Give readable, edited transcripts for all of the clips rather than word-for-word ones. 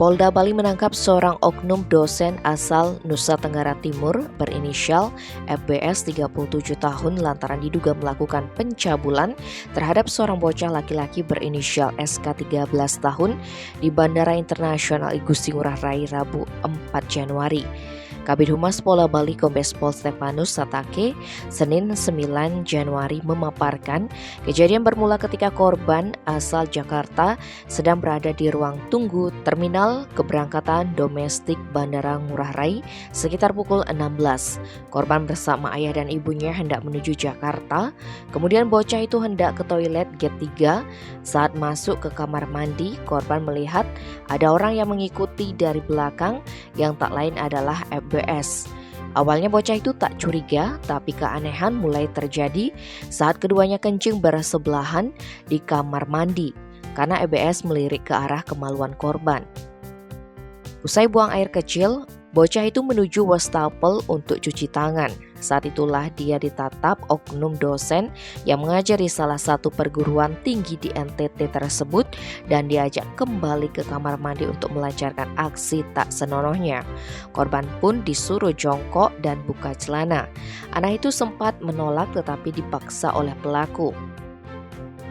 Polda Bali menangkap seorang oknum dosen asal Nusa Tenggara Timur berinisial FBS 37 tahun lantaran diduga melakukan pencabulan terhadap seorang bocah laki-laki berinisial SK 13 tahun di Bandara Internasional Igusti Ngurah Rai Rabu 4 Januari. Kabid Humas Polda Bali Kombes Pol Stefanus Satake Senin 9 Januari memaparkan kejadian bermula ketika korban asal Jakarta sedang berada di ruang tunggu terminal keberangkatan domestik Bandara Ngurah Rai sekitar pukul 16. Korban bersama ayah dan ibunya hendak menuju Jakarta, kemudian bocah itu hendak ke toilet gate 3. Saat masuk ke kamar mandi, korban melihat ada orang yang mengikuti dari belakang yang tak lain adalah FBS. Awalnya bocah itu tak curiga, tapi keanehan mulai terjadi saat keduanya kencing bersebelahan di kamar mandi karena FBS melirik ke arah kemaluan korban. Usai buang air kecil, bocah itu menuju wastafel untuk cuci tangan. Saat itulah dia ditatap oknum dosen yang mengajar di salah satu perguruan tinggi di NTT tersebut dan diajak kembali ke kamar mandi untuk melancarkan aksi tak senonohnya. Korban pun disuruh jongkok dan buka celana. Anak itu sempat menolak tetapi dipaksa oleh pelaku.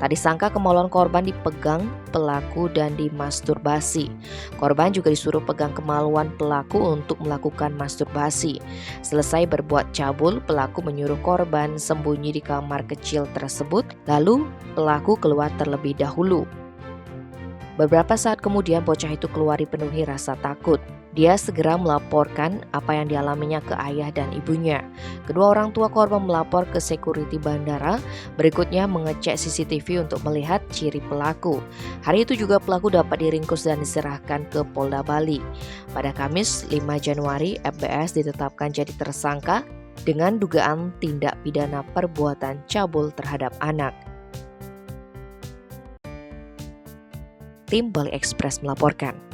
Tak disangka kemaluan korban dipegang pelaku dan dimasturbasi. Korban juga disuruh pegang kemaluan pelaku untuk melakukan masturbasi. Selesai berbuat cabul, pelaku menyuruh korban sembunyi di kamar kecil tersebut, lalu pelaku keluar terlebih dahulu. Beberapa saat kemudian bocah itu keluar dipenuhi rasa takut. Dia segera melaporkan apa yang dialaminya ke ayah dan ibunya. Kedua orang tua korban melapor ke security bandara, berikutnya mengecek CCTV untuk melihat ciri pelaku. Hari itu juga pelaku dapat diringkus dan diserahkan ke Polda Bali. Pada Kamis 5 Januari, FBS ditetapkan jadi tersangka dengan dugaan tindak pidana perbuatan cabul terhadap anak. Tim Bali Express melaporkan.